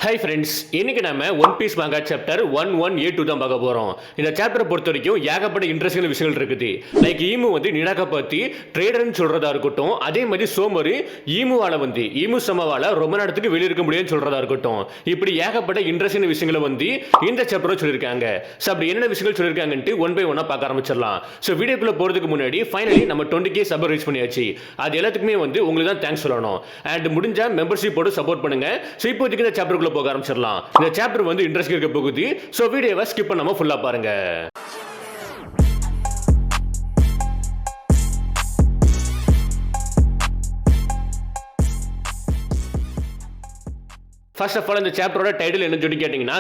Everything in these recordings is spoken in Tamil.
ஹாய் ஃப்ரெண்ட்ஸ், இன்னைக்கு நம்ம ஒன் பீஸ் மாங்கா சாப்டர் 11A2 தான் பார்க்க போறோம். இந்த சாப்டரை பொறுத்த வரைக்கும் ஏகப்பட்ட இன்ட்ரெஸ்டிங் விஷயங்கள் இருக்குது. லைக் ஈமு வந்து நிடாக்க பத்தி ட்ரேடர்னு சொல்றதா இருக்கட்டும், அதே மாதிரி சோமரு ஈமு சமவால ரொம்ப நேரத்துக்கு வெளியே இருக்க முடியும்னு சொல்றதா இருக்கட்டும், இப்படி ஏகப்பட்ட இன்ட்ரெஸ்டிங் விஷயங்களை வந்து இந்த சாப்டரை சொல்லியிருக்காங்க. ஸோ அப்படி என்னென்ன விஷயங்கள் சொல்லியிருக்காங்கன்ட்டு ஒன் பை ஒன்னா பார்க்க ஆரம்பிச்சிடலாம். ஸோ வீடியோக்குள்ள போறதுக்கு முன்னாடி ஃபைனலி நம்ம 20K சப் ரீச் பண்ணியாச்சு. அது எல்லாத்துக்குமே வந்து உங்களுக்கு தான் தேங்க்ஸ் சொல்லணும். அண்ட் முடிஞ்சா மெம்பர்ஷிப் போட்டு சப்போர்ட் பண்ணுங்க. ஸோ இப்போதைக்கு இந்த சாப்டருக்குள்ள போக ஆரம்பிச்சிடலாம். இந்த சாப்டர் வந்து இன்ட்ரெஸ்ட் இருக்க போகுது. சோ வீடியோவை ஸ்கிப் பண்ணாம ஃபுல்லா பாருங்க. ஃபர்ஸ்ட் ஆஃப் ஆல் இந்த சாப்டரோட டைட்டில் என்ன சொல்லி கேட்டிங்கன்னா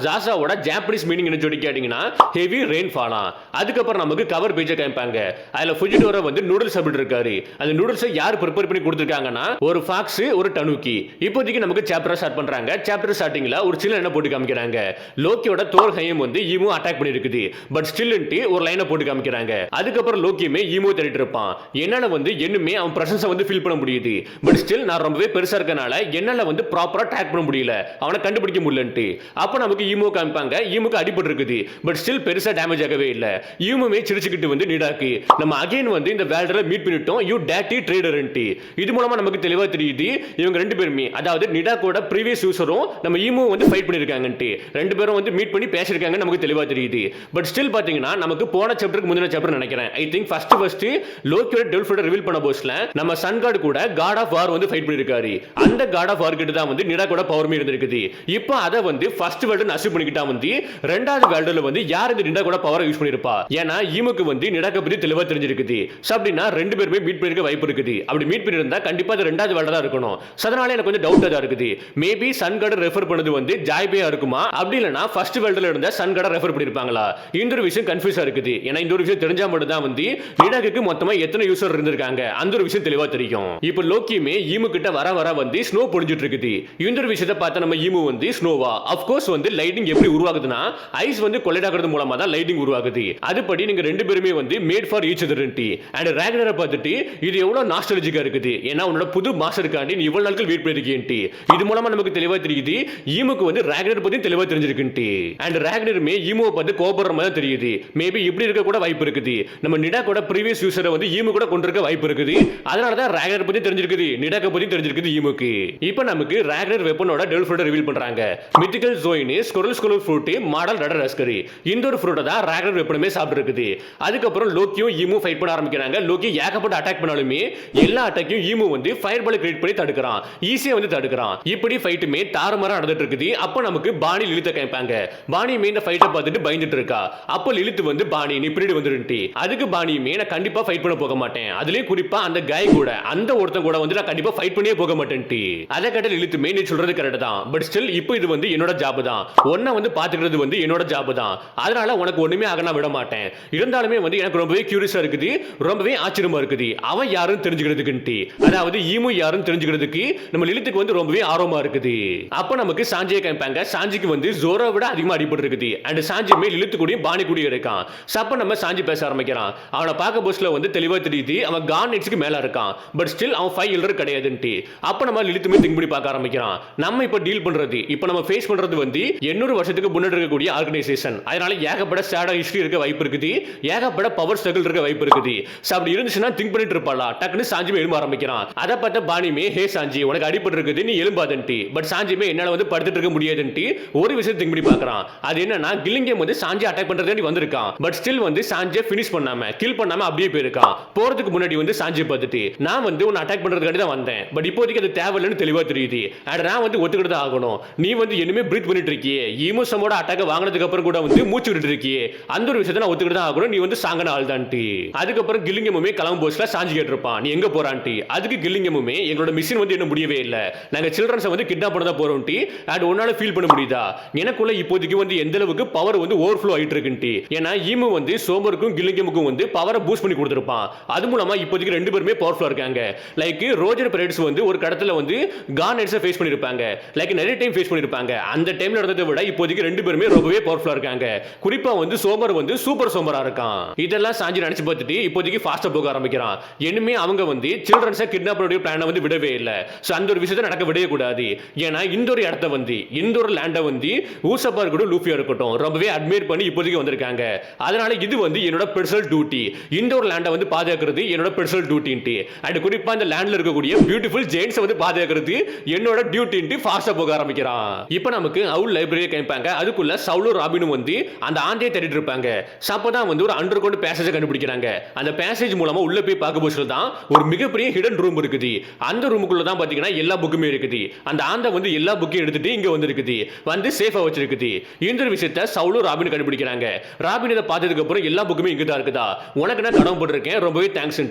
ஜாசாவோட ஜாப்பனீஸ் மீனிங் என்ன சொல்லி கேட்டிங்கன்னா ஹெவி ரெயின் ஃபாலா. அதுக்கப்புறம் நமக்கு கவர் பேஜை காமிப்பாங்க. அதில் ஃபுஜிடோரா வந்து நூடுல்ஸ் சாப்பிட்டு இருக்காரு. அந்த நூடுல்ஸை யார் ப்ரிப்பேர் பண்ணி கொடுத்துருக்காங்கன்னா ஒரு ஃபாக்ஸ் ஒரு டனுக்கி. இப்போதைக்கு நமக்கு சாப்டர் ஸ்டார்ட் பண்றாங்க. சாப்டர் ஸ்டார்டிங்ல ஒரு சின்ன என்ன போட்டு காமிக்கிறாங்க. லோக்கியோட தோல் ஹையம் வந்து ஈமு அட்டாக் பண்ணிருக்குது. பட் ஸ்டில்ன்ட்டு ஒரு லைனை போட்டு காமிக்கிறாங்க. அதுக்கப்புறம் லோக்கியுமே ஈமு தேடிட்டு இருப்பான். என்னால வந்து என்னமே அவன் பிரசன்ஸை வந்து ஃபீல் பண்ண முடியுது. பட் ஸ்டில் நான் ரொம்பவே பெருசா இருக்கனால என்னால வந்து ப்ராப்பரா பண்ண முடியல, அவனை கண்டுபிடிக்க முடியலன்ட்டு. அப்ப நமக்கு ஈமோ காமிப்பாங்க. ஈமுக்கு அடிபட்டு இருக்குது. பட் ஸ்டில் பெருசா டேமேஜ் ஆகவே இல்ல. ஈமுமே சிரிச்சுக்கிட்டு வந்து நிடாக்கு நம்ம அகைன் வந்து இந்த வேல்டரை மீட் பண்ணிட்டோம், யூ டேட்டி ட்ரேடர்ன்ட்டு. இது மூலமா நமக்கு தெளிவா தெரியுது இவங்க ரெண்டு பேருமே, அதாவது நிடாக்கோட ப்ரீவியஸ் யூசரும் நம்ம ஈமோ வந்து ஃபைட் பண்ணிருக்காங்கன்ட்டு. ரெண்டு பேரும் வந்து மீட் பண்ணி பேசிருக்காங்க, நமக்கு தெளிவா தெரியுது. பட் ஸ்டில் பாத்தீங்கன்னா நமக்கு போன சாப்டருக்கு முந்தின சாப்டர் நினைக்கிறேன், ஐ திங்க் ஃபர்ஸ்ட் லோக்கியோட டெவில் ஃபுட் ரிவீல் பண்ண போஸ்ல நம்ம சன் காட் கூட காட் ஆஃப் வார் வந்து ஃபைட் பண்ணிருக்காரு. அந்த காட் ஆஃப் வார் கிட்ட தான் வந்து நிடாக்கோட பவர்மே இருந்திருக்குது. இப்போ அத வந்து ஃபர்ஸ்ட் வேர்ல்ட் அசீவ் பண்ணிக்கிட்டா வந்து ரெண்டாவது வேர்ல்ட்ல வந்து யார் இந்த நிடா கூட பவரை யூஸ் பண்ணிருப்பா. ஏன்னா ஈமுக்கு வந்து நிடாக்க பத்தி தெளிவா தெரிஞ்சிருக்குது. சோ அப்படினா ரெண்டு பேருமே மீட் பண்ணிருக்க வாய்ப்பு இருக்குது. அப்படி மீட் பண்ணிருந்தா கண்டிப்பா அது ரெண்டாவது வேர்ல்ட் தான் இருக்கணும். சோ அதனால எனக்கு கொஞ்சம் டவுட்டா தான் இருக்குது. மேபி சன் காட் ரெஃபர் பண்ணது வந்து ஜாய்பேயா இருக்குமா, அப்படி இல்லனா ஃபர்ஸ்ட் வேர்ல்ட்ல இருந்த சன் காட் ரெஃபர் பண்ணிருப்பாங்களா? இந்த ஒரு விஷயம் கன்ஃபியூஸா இருக்குது. ஏன்னா இந்த ஒரு விஷயம் தெரிஞ்சா மட்டும் தான் வந்து நிடாக்கு மொத்தமா எத்தனை யூசர் இருந்திருக்காங்க அந்த ஒரு விஷயம் தெளிவா தெரியும். இப்போ லோக்கியுமே ஈமு கிட்ட வர வந்து ஸ்னோ பொழிஞ்சிட்டு இருக்குது. இந்த ஒரு விஷயத்தை பார்த்து நம்ம ஈமு வந்து ஸ்னோவா ஆஃப் கோர்ஸ் வந்து லைட்டிங் எப்படி உருவாகுதுன்னா ஐஸ் வந்து கொலைட் ஆகிறது மூலமா தான் லைட்டிங் உருவாகுது. அதுபடி நீங்க ரெண்டு பேருமே வந்து மேட் ஃபார் ஈச் அதர்ன்டி. அண்ட் ராக்னரை பார்த்துட்டு இது எவ்வளவு நாஸ்டாலஜிக்கா இருக்குது. ஏன்னா உன்னோட புது மாஸ்டருக்காண்டி நீ இவ்வளவு நாட்கள் வெயிட் பண்ணிருக்கேன்டி. இது மூலமா நமக்கு தெளிவா தெரியுது ஈமுக்கு வந்து ராக்னர் பத்தி தெளிவா தெரிஞ்சிருக்குன்டி. அண்ட் ராக்னருமே ஈமுவை பார்த்து கோபப்படுற மாதிரி தெரியுது. மேபி இப்படி இருக்க கூட வாய்ப்பு இருக்குது. நம்ம நிடா கூட ப்ரீவியஸ் யூசரை வந்து ஈமு கூட கொண்டிருக்க வாய்ப்பு இருக்குது. அதனால தான் ராக்னர் பத்தி தெரிஞ்சிருக்குது, நிடாக்க பத்தி தெரிஞ்சிருக்குது ஈமுக்கு. இப்போ நமக்கு ராக்னர் வெப்பனோட டெவில் ஃபுட் ரிவீல் பண்றாங்க. மித்திக்கல் ஜோயினி ஸ்குரல் ஃப்ரூட் மாடல் ரெடர் ரஸ்கரி. இந்த ஒரு ஃப்ரூட்டை தான் ராக்னர் எப்பவுமே சாப்பிட்டு இருக்குது. அதுக்கப்புறம் லோக்கியும் ஈமு ஃபைட் பண்ண ஆரம்பிக்கிறாங்க. லோக்கி ஏகப்பட்ட அட்டாக் பண்ணாலுமே எல்லா அட்டாக்கையும் ஈமு வந்து ஃபயர் பால் கிரியேட் பண்ணி தடுக்கிறான், ஈஸியா வந்து தடுக்கிறான். இப்படி ஃபைட்டுமே தாறுமாறா நடந்துட்டு இருக்குது. அப்ப நமக்கு பாணி லிலித்த கேட்பாங்க. பாணியுமே இந்த ஃபைட்டை பார்த்துட்டு பயந்துட்டு இருக்கா. அப்ப லிலித் வந்து பாணி நீ பின்னாடி வந்துருன்ட்டு. அதுக்கு பாணியுமே நான் கண்டிப்பா ஃபைட் பண்ண போக மாட்டேன், அதுலயும் குறிப்பா அந்த காய் கூட அந்த ஒருத்தன் கூட வந்து நான் கண்டிப்பா ஃபைட் பண்ணியே போக மாட்டேன்ட்டு. அதை கேட்ட லிலித்துமே நீ சொல்றது கரெக்ட் தான், பட் ஸ்டில் இப்போ இது வந்து என்னோட ஜாப் தான், ஒன்ன வந்து பாத்துக்கிறது வந்து என்னோட ஜாப் தான். அதனால உனக்கு ஒண்ணுமே ஆக நான் விட மாட்டேன். இருந்தாலுமே வந்து எனக்கு ரொம்பவே கியூரியஸா இருக்குது, ரொம்பவே ஆச்சரியமா இருக்குது அவன் யாருன்னு தெரிஞ்சுக்கிறதுக்குன்ட்டு. அதாவது ஈமு யாருன்னு தெரிஞ்சுக்கிறதுக்கு நம்ம லிலித்துக்கு வந்து ரொம்பவே ஆர்வமா இருக்குது. அப்ப நமக்கு சாஞ்சியை கேட்பாங்க. சாஞ்சிக்கு வந்து ஜோரா விட அதிகமா அடிபட்டு இருக்குது. அண்ட் சாஞ்சியுமே லிலித்து கூடயும் பாணி கூடயும் இருக்கான். அப்ப நம்ம சாஞ்சி பேச ஆரம்பிக்கிறான். அவனை பார்க்க போஸ்ட்ல வந்து தெளிவா தெரியுது அவன் கான் நெட்ஸ்க்கு மேல இருக்கான். பட் ஸ்டில் அவன் 5 எல்டர் கிடையாதுன்ட்டு. அப்ப நம்ம லிலித்துமே திங்க் பண்ணி பார்க்க ஆரம்பிக்கிறான். நம்ம இப்ப டீல் பண்றது, இப்ப நம்ம ஃபேஸ் பண்றது வந்து 800 வருஷத்துக்கு முன்னாடி இருக்கக்கூடிய ஆர்கனைசேஷன். அதனால ஏகப்பட்ட சேடா ஹிஸ்டரி இருக்க வாய்ப்பு இருக்குது, ஏகப்பட்ட பவர் ஸ்ட்ரகிள் இருக்க வாய்ப்பு இருக்குது. அப்படி இருந்துச்சுன்னா திங்க் பண்ணிட்டு இருப்பாளா. டக்குன்னு சாஞ்சிமே எழும்ப ஆரம்பிக்கிறான். அதை பார்த்த பாணியுமே ஹே சாஞ்சி உனக்கு அடிபட்டு இருக்குது நீ எழும்பாதன்ட்டு. பட் சாஞ்சிமே என்னால வந்து படுத்துட்டு இருக்க முடியாதுன்ட்டு ஒரு விஷயம் திங்க் பண்ணி பார்க்கறான். அது என்னன்னா கில்லிங்கம் வந்து சாஞ்சி அட்டாக் பண்றதுக்கு வந்திருக்கான். பட் ஸ்டில் வந்து சாஞ்சியை ஃபினிஷ் பண்ணாம கில் பண்ணாம அப்படியே போயிருக்கான். போறதுக்கு முன்னாடி வந்து சாஞ்சியை பார்த்துட்டு நான் வந்து உன்னை அட்டாக் பண்றதுக்காண்டி தான் வந்தேன், பட் இப்போதைக்கு அது தேவையில்லைன்னு தெளிவா தெரியுது. நான் வந்து ஒத்துக்கிட்டு தான் ஆகணும். நீ வந்து என்னமே பிரீத் பண்ணிட்டு இருக்கியே, ஈமோசமோட அட்டாக் வாங்கினதுக்கு அப்புறம் கூட வந்து மூச்சு விட்டு இருக்கியே, அந்த ஒரு விஷயத்தை நான் ஒத்துக்கிட்டு தான் ஆகணும். நீ வந்து சாங்கன ஆள் தான்ட்டு. அதுக்கப்புறம் கில்லிங்கமுமே கிளம்பு போஸ்ட்ல சாஞ்சி கேட்டிருப்பான் நீ எங்க போறான்ட்டு. அதுக்கு கில்லிங்கமுமே எங்களோட மிஷன் வந்து என்ன முடியவே இல்லை, நாங்க சில்ட்ரன்ஸை வந்து கிட்னாப் பண்ண தான் போறோம்ட்டு. அண்ட் உன்னால ஃபீல் பண்ண முடியுதா எனக்குள்ள இப்போதைக்கு வந்து எந்த அளவுக்கு பவர் வந்து ஓவர்ஃப்ளோ ஆயிட்டு இருக்குன்ட்டு. ஏன்னா ஈமு வந்து சோமருக்கும் கில்லிங்கமுக்கும் வந்து பவரை பூஸ்ட் பண்ணி கொடுத்திருப்பான். அது மூலமா இப்போதைக்கு ரெண்டு பேருமே பவர்ஃபுல்லா இருக்காங்க. லைக் ரோஜர் பெரேட்ஸ் வந்து ஒரு கடத்துல வந்து கான் நெட்ஸை ஃபேஸ் பண்ணிருப்பாங்க. பண்ணிருப்பாங்க, லைக் நிறைய டைம் ஃபேஸ் பண்ணிருப்பாங்க. அந்த டைம்ல நடந்ததை விட இப்போதைக்கு ரெண்டு பேருமே ரொம்பவே பவர்ஃபுல்லா இருக்காங்க. குறிப்பா வந்து சோமர் வந்து சூப்பர் சோமரா இருக்கான். இதெல்லாம் சாஞ்சி நினைச்சு பார்த்துட்டு இப்போதைக்கு ஃபாஸ்டா போக ஆரம்பிக்கிறான். இனிமே அவங்க வந்து சில்ட்ரன்ஸை கிட்னாப் பண்ணக்கூடிய பிளானை வந்து விடவே இல்லை. ஸோ அந்த ஒரு விஷயத்தை நடக்க விடவே கூடாது. ஏன்னா இந்த ஒரு இடத்த வந்து இந்த ஒரு லேண்டை வந்து ஊசப்பா இருக்கட்டும் லூஃபியா இருக்கட்டும் ரொம்பவே அட்மையர் பண்ணி இப்போதைக்கு வந்திருக்காங்க. அதனால இது வந்து என்னோட பெர்சனல் டியூட்டி. இந்த ஒரு லேண்டை வந்து பாதுகாக்கிறது என்னோட பெர்சனல் டியூட்டின்ட்டு. அண்ட் குறிப்பா இந்த லேண்ட்ல இருக்கக்கூடிய பியூட்டிஃபுல் ஜெயின்ஸை வந்து பாதுகாக்கிறது என்னோட டியூட்டின்ட்டு ஃபாஸ்டா போக ஆரம்பிக்கிறான். இப்போ நமக்கு அவுல் லைப்ரரியை கேட்பாங்க. அதுக்குள்ள சவுலும் ராபினும் வந்து அந்த ஆந்தையை தேடிட்டு இருப்பாங்க. அப்பதான் வந்து ஒரு அண்டர் கிரவுண்ட் பேசேஜை கண்டுபிடிக்கிறாங்க. அந்த பேசேஜ் மூலமா உள்ள போய் பார்க்க போச்சுல தான் ஒரு மிகப்பெரிய ஹிடன் ரூம் இருக்குது. அந்த ரூமுக்குள்ள தான் பாத்தீங்கன்னா எல்லா புக்குமே இருக்குது. அந்த ஆந்தை வந்து எல்லா புக்கையும் எடுத்துட்டு இங்க வந்திருக்குது, வந்து சேஃபா வச்சிருக்குது. இந்த விஷயத்தை சவுலும் ராபின் கண்டுபிடிக்கிறாங்க. ராபின் இதை பார்த்ததுக்கு அப்புறம் எல்லா புக்குமே இங்க தான் இருக்குதா, உனக்கு நான் கடமை போட்டிருக்கேன், ரொம்பவே தேங்க்ஸ்.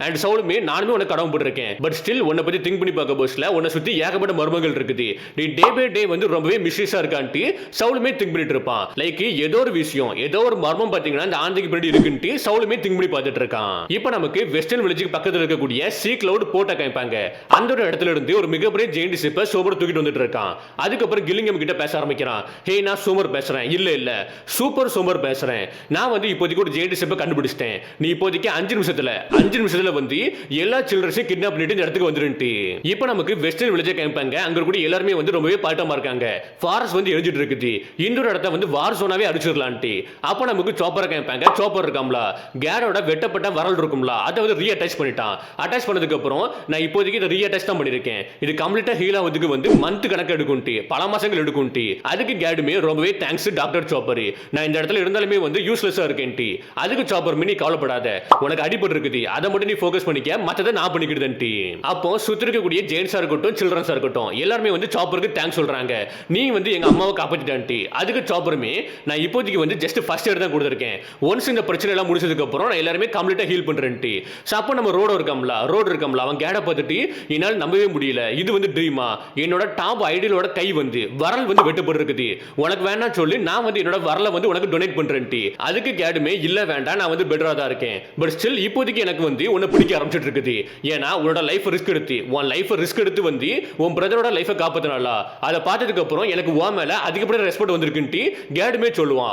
அண்ட் சவுலுமே நானுமே உனக்கு கடமை போட்டிருக்கேன். பட் ஸ்டில் உன்னை பத்தி திங்க் பண்ணி பார்க்க போச்சுல உன்னை சுத்தி ஏகப்பட்ட மர்மங்கள் இருக்குது. நீ டே பை டே வந்து ரொம்பவே மிஸ்டீரியஸா இருக்கான்ட்டு சவுலுமே திங்க் பண்ணிட்டு இருப்பான். லைக் ஏதோ ஒரு விஷயம் ஏதோ ஒரு மர்மம் பாத்தீங்கன்னா இந்த ஆந்தைக்கு பின்னாடி இருக்குன்ட்டு சவுலுமே திங்க் பண்ணி பார்த்துட்டு இருக்கான். இப்போ நமக்கு வெஸ்டர்ன் வில்லேஜுக்கு பக்கத்துல இருக்கக்கூடிய சீ கிளவுட் போட்ட காமிப்பாங்க. அந்த ஒரு இடத்துல இருந்து ஒரு மிகப்பெரிய ஜெயிண்ட் ஷிப்பை சோமர் தூக்கிட்டு வந்துட்டு இருக்கான். அதுக்கப்புறம் கில்லிங்கம் கிட்ட பேச ஆரம்பிக்கிறான். ஹே நான் சோமர் பேசுறேன். இல்ல சூப்பர் சோமர் பேசுறேன். நான் வந்து இப்போதைக்கு ஒரு ஜெயிண்ட் ஷிப்பை கண்டுபிடிச்சிட்டேன். நீ இப்போதைக்கு 5 நிமிஷத்துல வந்து எல்லா சில்ட்ரன்ஸையும் கிட்னாப் பண்ணிட்டு இந்த இடத்துக்கு வந்துருன்ட்டு. இப்போ நமக்கு வெஸ்டர்ன் வில்லேஜை காமிப்பாங்க. அங்க கூட எல்லாருமே வந்து ரொம்பவே பாட்டமா இருக்காங்க. ஃபாரஸ்ட் வந்து எரிஞ்சிட்டு இருக்குது. இந்த ஒரு இடத்த வந்து வார் சோனாவே அடிச்சிடலான்ட்டு. அப்போ நமக்கு சாப்பரை காமிப்பாங்க. சாப்பர் இருக்காம்ல, கேடோட வெட்டப்பட்ட வரல் இருக்கும்ல, அதை வந்து ரீஅட்டாச் பண்ணிட்டான். அட்டாச் பண்ணதுக்கு அப்புறம் நான் இப்போதைக்கு இதை ரீஅட்டாச் தான் பண்ணிருக்கேன். இது கம்ப்ளீட்டா ஹீல் ஆகிறதுக்கு வந்து மந்த் கணக்கு எடுக்கும்ட்டு, பல மாசங்கள் எடுக்கும்ட்டு. அதுக்கு கேடுமே ரொம்பவே தேங்க்ஸ் டாக்டர் சாப்பர். நான் இந்த இடத்துல இருந்தாலுமே வந்து யூஸ்லெஸ்ஸா இருக்கேன்ட்டு. அதுக்கு சாப்பர் நீ கவலைப்படாத, உனக்கு அடிபட்டு இருக்குது, அதை மட்டும் நீ ஃபோக்கஸ் பண்ணிக்க, மற்றதை நான் பண்ணிக்கிடுதேன்ட்டு. அப்போ சுத்தி இருக்கக்கூடிய ஜெயின்ஸா இருக்கட்டும் சில்ட்ரன்ஸா இருக்கட்டும் எல்லாருமே வந்து சாப்பருக்கு தேங்க்ஸ் சொல்றாங்க. நீ வந்து எங்க அம்மாவை காப்பாத்திட்டான்ட்டு. அதுக்கு சாப்பருமே நான் இப்போதைக்கு வந்து ஜஸ்ட் ஃபர்ஸ்ட் எய்ட் தான் கொடுத்துருக்கேன். ஒன்ஸ் இந்த பிரச்சனை எல்லாம் முடிச்சதுக்கு அப்புறம் நான் எல்லாருமே கம்ப்ளீட்டா ஹீல் பண்றேன்ட்டு. அப்போ நம்ம ரோடு இருக்கம்ல அவன் கேட பார்த்துட்டு என்னால் நம்பவே முடியல, இது வந்து ட்ரீமா, என்னோட டாப் ஐடியலோட கை வந்து வரல் வந்து வெட்டப்பட்டு இருக்குது, உனக்கு வேணாம் சொல்லி நான் வந்து என்னோட வரலை வந்து உனக்கு டொனேட் பண்றேன்ட்டு. அதுக்கு கேடுமே இல்ல வேண்டாம், நான் வந்து பெட்டரா தான் இருக்கேன், பட் ஸ்டில் இப்போதைக்கு எனக்கு வந்து உன்னை பிடிக்க ஆரம்பிச்சிட்டு இருக்குது. ஏன்னா உன்னோட லைஃப் ரிஸ்க் எடுத்து உன் லைஃப் ரிஸ்க் எடுத்து வந்து உன் பிரதரோட லைஃபை காப்பாத்தினால அதை பார்த்ததுக்கு அப்புறம் எனக்கு உன் மேல அதிகப்பட்ட ரெஸ்பெக்ட் வந்திருக்குன்ட்டு கேடுமே சொல்லுவா.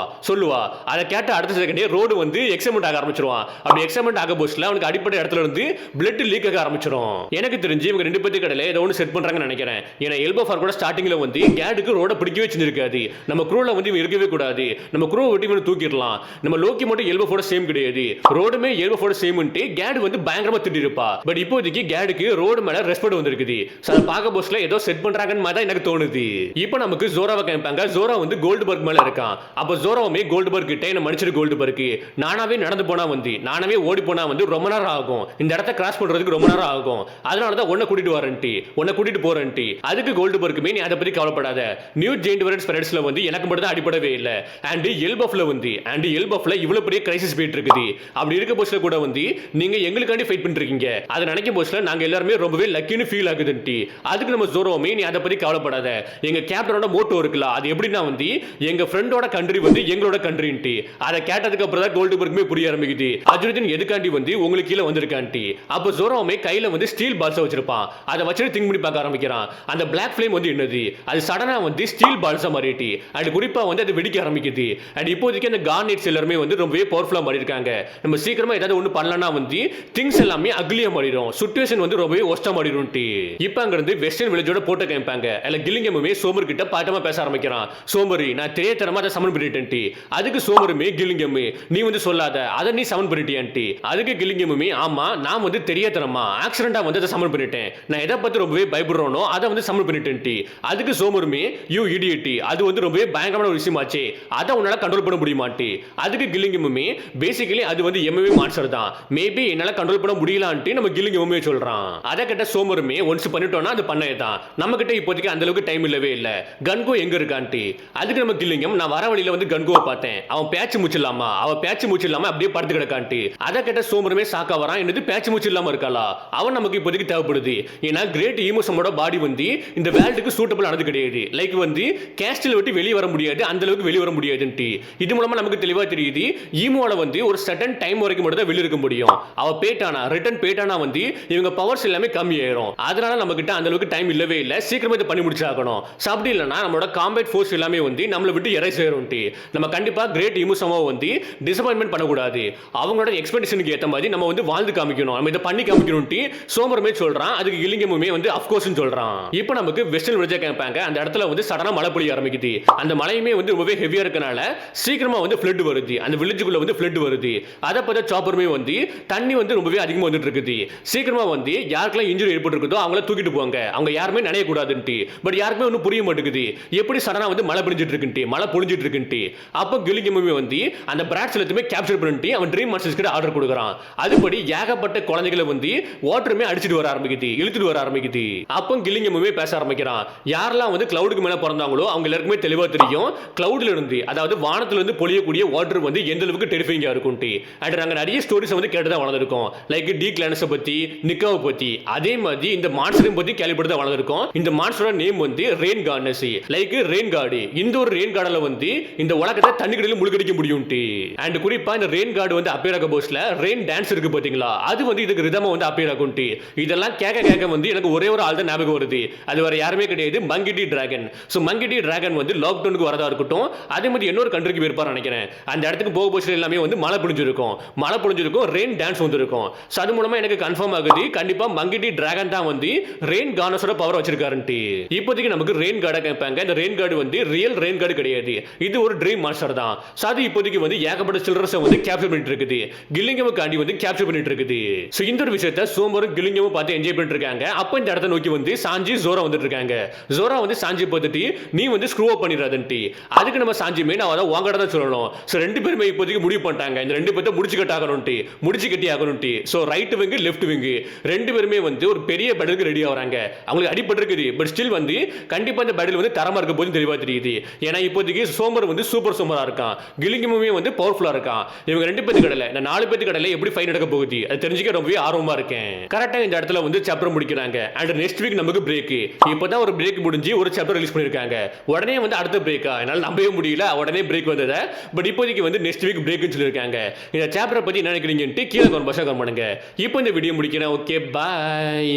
அதை கேட்ட அடுத்த செகண்டே ரோடு வந்து எக்ஸைட்மெண்ட் ஆக ஆரம்பிச்சிருவான். அப்படி எக்ஸைட்மெண்ட் ஆக போச்சுல அவனுக்கு அடிப்பட்ட இடத்துல இருந்து பிளட் லீக் ஆக ஆரம்பிச்சிடும். எனக்கு தெரிஞ்சு இவங்க ரெண்டு பேருக்கு கடையில ஏதோ ஒன்று செட் பண்றாங்கன்னு நினைக்கிறேன். ஏன்னா எல்போ ஃபார் கூட ஸ்டார்டிங்ல வந்து கேடுக்கு ரோட பிடிக்கவே செஞ்சிருக்காது. நம்ம க்ரூல வந்து இவன் இருக்கவே கூடாது, நம்ம க்ரூ விட்டு இவனை தூக்கிடலாம். நம்ம லோக்கி மட்டும் எல்போ ஃபோட சேம் கிடையாது, ரோடுமே எல்போ ஃபோட சேம்ன்ட்டு கேடு வந்து பயங்கரமா திட்டி இருப்பா. பட் இப்போதைக்கு கேடுக்கு ரோடு மேல ரெஸ்பெக்ட் வந்திருக்குது. அதை பார்க்க போஸ்ட்ல ஏதோ செட் பண்றாங்கன்னு மாதிரி எனக்கு தோணுது. இப்போ நமக்கு ஜோராவை காமிப்பாங்க. ஜோரா வந்து கோல்ட்பர்க் மேல இருக்கான். அப்போ ஜோராவுமே கோல்ட்பர்க் கிட்ட என்ன மன்னிச்சிரு கோல்ட்பர்க், நானாவே நடந்து போனா வந்து நானாவே ஓடி போனா வந்து ரொம்ப நேரம் ஆகும், இந்த இடத்த கிராஸ் பண்றதுக்கு ரொம்ப நேரம் ஆகும், அதனால தான் உன்னை கூட்டிட்டு வரேன்ட்டு உன்னை கூட்டிட்டு போறேன்ட்டு. அதுக்கு கோல்ட்பர்க்குமே நீ அதை பத்தி கவலைப்படாத, நியூ ஜெயிண்ட் வேரியன்ட் ஸ்பிரிட்ஸ்ல வந்து எனக்கு மட்டும் தான் அடிபடவே இல்லை. அண்ட் எல்பஃப்ல வந்து எல்பஃப்ல இவ்வளவு பெரிய கிரைசிஸ் போயிட்டு இருக்குது. அப்படி இருக்க போஸ்ட்ல கூட வந்து நீங்க எங்களுக்காண்டி ஃபைட் பண்ணிருக்கீங்க, அதை நினைக்கும் போஸ்ட்ல நாங்க எல்லாருமே ரொம்பவே லக்கின்னு ஃபீல் ஆகுதுன்ட்டு. அதுக்கு நம்ம ஜோரோமே நீ அதை பத்தி கவலைப்படாத, எங்க கேப்டனோட மோட்டோ இருக்குல்ல, அது எப்படின்னா வந்து எங்க ஃப்ரெண்டோட கண்ட்ரி வந்து எங்களோட கண்ட்ரின்ட்டு. அதை கேட்டதுக்கு அப்புறம் தான் கோல்ட்பர்க்குமே புரிய ஆரம்பிக்குது அர்ஜுன் எதுக்காண்டி வந்து உங்களுக்கு கீழே வந்திருக்கான்ட்டு. அப்போ ஜோரோமே கையில வந்து ஸ்டீல் பால்ஸ் வச்சிருப்பான். அதை வச்சுட்டு திங்க் பண்ணி பார்க்க ஆரம்பிக்கிறான். அந்த பிளாக் ஃப்ளேம் வந்து என்னது, அது சடனா வந்து ஸ்டீல் பால்ஸா மாறிட்டு அண்ட் குறிப்பா வந்து அது வெடிக்க ஆரம்பிக்குது. அண்ட் இப்போதைக்கு அந்த கார்னெட்ஸ் எல்லாருமே வந்து ரொம்பவே பவர்ஃபுல்லா மாறி இருக்காங்க. நம்ம சீக்கிரமா ஏதாவது ஒன்று பண்ணலன்னா வந்து திங்ஸ் எல்லாமே அக்லியா மாறிடும், சிச்சுவேஷன் வந்து ரொம்பவே ஒஸ்டா மாறிடும்ட்டு. இப்போ அங்க இருந்து வெஸ்டர்ன் வில்லேஜோட போட்டோ காமிப்பாங்க. அதுல கில்லிங்கமுமே சோமர் கிட்ட பாட்டமா பேச ஆரம்பிக்கிறான். சோமரி நான் தெரியாதனமா அதை சமன் பண்ணிட்டேன்ட்டு. அதுக்கு சோமருமே கில்லிங்கமே நீ வந்து சொல்லாத, அதை நீ சமன் பண்ணிட்டியான்ட்டு. அதுக்கு கில்லிங்கமுமே ஆமா நான் வந்து தெரியாதனமா ஆக்சிடென்டா வந்து அதை சமன் பண்ணிட்டேன், நான் எதை பத்தி ரொம்பவே பயப்படுறோனோ அதை வந்து சமன் பண்ணிட்டேன்ட்டு. அதுக்கு சோமருமே யூ இடியட்டி, அது வந்து ரொம்பவே பயங்கரமான ஒரு விஷயமாச்சு, அதை உன்னால கண்ட்ரோல் பண்ண முடியுமாட்டி. அதுக்கு கில்லிங்கமுமே பேசிக்கலி அது வந்து எம்எம்ஏ மான்ஸ்டர் தான், மேபி என்னால கண்ட்ரோல் பண்ண முடியலான்ட்டு நம்ம கில்லிங்கமுமே சொல்றான். அதை கிட்ட சோமருமே ஒன்ஸ் பண்ணிட்டோம்னா அது பண்ணதான், நம்ம கிட்ட இப்போதைக்கு அந்த அளவுக்கு டைம் இல்லவே இல்ல, கன்கோ எங்க இருக்கான்ட்டு. அதுக்கு நம்ம கில்லிங்கம் நான் வர வழியில வந்து கன்கோவை பார்த்தேன், அவன் பேச்சு மூச்சு இல்லாம அப்படியே படுத்து கிடக்கான்ட்டு. அதை கிட்ட சோமருமே சாக்கா வரான், என்னது பேச்சு மூச்சு இல்லாம இருக்காளா, அவன் நமக்கு இப்போதைக்கு தேவைப்படுது. ஏன்னா கிரேட் ஈமோசமோட பாடி வந்து இந்த வேர்ல்டுக்கு சூட்டபிள் ஆனது கிடையாது, லைக் வந்து கேஸ்டில் விட்டு வெளியே வர முடியாது, அந்த அளவுக்கு வெளியே வர முடியாதுன்ட்டு. இது மூலமா நமக்கு தெளிவா தெரியுது ஈமோல வந்து ஒரு சர்டன் டைம் வரைக்கும் மட்டும் தான் வெளியே இருக்க முடியும். அவ ரிட்டர்ன் பேட்டானா வந்து இவங்க பவர்ஸ் எல்லாமே கம்மி ஆயிரும். அதனால நம்ம கிட்ட அந்த அளவுக்கு டைம் இல்லவே இல்ல, இல்ல சீக்கிரமா இதை பண்ணி முடிச்சாகணும். அப்படி இல்லைன்னா நம்மளோட காம்பேட் ஃபோர்ஸ் எல்லாமே வந்து நம்மளை விட்டு இறை சேரும்ட்டு. நம்ம கண்டிப்பா கிரேட் இமோசமா வந்து டிசப்பாயின்மெண்ட் பண்ணக்கூடாது. அவங்களோட எக்ஸ்பெக்டேஷனுக்கு ஏற்ற மாதிரி நம்ம வந்து வாழ்ந்து காமிக்கணும். நம்ம இதை பண்ணி காமிக்கணும்ட்டு சோமருமே சொல்றான். அதுக்கு கில்லிங்கமுமே வந்து அஃப்கோர்ஸ்னு சொல்றான். இப்போ நமக்கு வெஸ்டர்ன் வில்லேஜ் கேம்பாங்க. அந்த இடத்துல வந்து சடனா மழை பொழிய ஆரம்பிக்குது. அந்த மழையுமே வந்து ரொம்பவே ஹெவியா இருக்கனால சீக்கிரமா வந்து ஃப்ளட் வருது. அந்த வில்லேஜுக்குள்ள வந்து ஃப்ளட் வருது. அதை பார்த்தா சாப்பருமே வந்து தண்ணி வந்து ரொம்பவே அதிகமாக வந்துட்டு இருக்குது. சீக்கிரமா வந்து யாருக்கெல்லாம் இன்ஜுரி ஏற்பட்டிருக்குதோ அவங்கள தூக்கிட்டு போவாங்க. அவங்க யாருமே நனைய கூடாதுன்ட்டு. பட் யாருக்குமே ஒன்றும் புரிய மாட்டேங்குது. எப்படி சடனா வந்து மழை பெஞ்சிட்டு இருக்குன்ட்டு, மழை பொழிஞ்சிட்டு இருக்குன்ட்டு. அப்போ கில்லிங்கமுமே வந்து அந்த பிராட்ஸ் எல்லாத்தையுமே கேப்சர் பண்ணிட்டு அவன் ட்ரீம் மாஸ்டர்ஸ் கிட்ட ஆர்டர் கொடுக்குறான். அதுபடி ஏகப்பட்ட குழந்தைகளை வந்து வாட்டருமே அடிச்சிட்டு வர ஆரம்பிக்குது, இழுத்துட்டு வர ஆரம்பிக்குது. அப்போ கில்லிங்கமுமே பேச ஆரம்பிக்கிறான். யாரெல்லாம் வந்து கிளவுடுக்கு மேல பிறந்தாங்களோ அவங்க எல்லாருக்குமே தெளிவா தெரியும் கிளவுட்ல இருந்து, அதாவது வானத்துல இருந்து பொழியக்கூடிய வாட்டர் வந்து எந்த அளவுக்கு டெரிஃபைங்கா இருக்கும்ட்டு. அண்ட் நாங்க நிறைய ஸ்டோரிஸ் வந்து கேட்டு தான் வளர்ந்துருக்கோம். லைக் டி கிளானஸை பத்தி, நிக்காவை பத்தி, அதே மாதிரி இந்த மான்ஸ்டரையும் பத்தி கேள்விப்பட்டு தான் வளர்ந்துருக்கோம். இந்த மான்ஸ்டரோட நேம் வந்து ரெயின் கார்ட்னஸ், லைக் ரெயின் கார்டு. இந்த ஒரு ரெயின் கார்டுல வந்து இந்த உலகத்தை தண்ணிக்கடியில் முழுகடிக்க முடியும்ட்டு. அண்ட் குறிப்பா இந்த ரெயின் கார்டு வந்து அப்பியர் ஆக போஸ்ட்ல ரெயின் டான்ஸ் இருக்கு பாத்தீங்களா, அது வந்து இதுக்கு ரிதமா வந்து அப்பியர் ஆகும்ட்டு. இதெல்லாம் கேட்க கேட்க வந்து எனக்கு ஒரே ஒரு ஆள் தான் ஞாபகம் வருது. அது வேற யாருமே கிடையாது, மங்கி டி டிராகன். ஸோ மங்கி டி டிராகன் வந்து லாக்டவுனுக்கு வரதா இருக்கட்டும், அதே மாதிரி இன்னொரு கண்ட்ரிக்கு போயிருப்பார் நினைக்கிறேன். அந்த இடத்துக்கு போக போஸ்ட்ல எல்லாமே வந்து மழை பொழிஞ்சிருக்கும், ரெயின் டான்ஸ் வந்துருக்கும். ஸோ அது மூலமா எனக்கு கன்ஃபார்ம் ஆகுது கண்டிப்பா மங்கி டி டிராகன் தான் வந்து ரெயின் கார்னஸோட பவர் வச்சிருக்காருன்ட்டு. இப்போதைக்கு நமக்கு ரெயின் கார்டை கேட்பாங்க. இந்த ரெயின் கார்டு வந்து ரியல் ரெயின் கார்டு கிடையாது, இது ஒரு ட்ரீம் மாஸ்டர் தான். ஸோ அது இப்போதைக்கு வந்து ஏகப்பட்ட சில்ட்ரன்ஸை வந்து கேப்சர் பண்ணிட்டு இருக்குது, கில்லிங்கமுக்காண்டி வந்து கேப்சர் பண்ணிட்டு இருக்குது. ஸோ இந்த ஒரு விஷயத்தை சோமரும் கில்லிங்கமும் பார்த்து என்ஜாய் பண்ணிட்டு இருக்காங்க. அப்போ இந்த இடத்த நோக்கி வந்து சாஞ்சி ஜோரா வந்துட்டு இருக்காங்க. ஜோரா வந்து சாஞ்சி பார்த்துட்டு நீ வந்து ஸ்க்ரூ அப் பண்ணிடாதுன்ட்டு. அதுக்கு நம்ம சாஞ்சிமே நான் அதை வாங்கட தான் சொல்லணும். ஸோ ரெண்டு பேருமே இப்போதைக்கு முடிவு பண்ணிட்டாங்க இந்த ரெண்டு பேர்த்த முடிச்சு கட்டாகணும்ட்டு, முடிச்சு கட்டி ஆகணும்ட்டு. So right wing left wing ரெண்டு பேருமே வந்து ஒரு பெரிய பேட்டிலுக்கு ரெடி ஆகிறாங்க. அவங்களுக்கு அடிபட்டு இருக்குது, பட் ஸ்டில் வந்து கண்டிப்பா இந்த பேட்டில் வந்து தரமா இருக்க போது தெளிவா தெரியுது. ஏன்னா இப்போதைக்கு சோமர் வந்து சூப்பர் சோமரா இருக்கான், கில்லிங்கமுமே வந்து பவர்ஃபுல்லா இருக்கான். இவங்க ரெண்டு பேருக்கு கடலை இந்த நாலு பேருக்கு கடலை எப்படி ஃபைட் நடக்க போகுது அது தெரிஞ்சுக்க ரொம்பவே ஆர்வமா இருக்கேன். கரெக்டா இந்த இடத்துல வந்து சாப்டர் முடிக்கிறாங்க. அண்ட் நெக்ஸ்ட் வீக் நமக்கு பிரேக். இப்போதான் ஒரு பிரேக் முடிஞ்சு ஒரு சாப்டர் ரிலீஸ் பண்ணிருக்காங்க. உடனே வந்து அடுத்த பிரேக்கா என்னால் நம்பவே முடியல, உடனே பிரேக் வந்தது. பட் இப்போதைக்கு வந்து நெக்ஸ்ட் வீக் பிரேக்னு சொல்லியிருக்காங்க. இந்த சாப்டரை பத்தி என்ன நினைக்கிறீங்கன்ட்டு கீழே கமெண்ட் பண்ணுங்க. இப்போ இந்த வீடியோ முடிக்கிறேன். ஓகே, பாய்.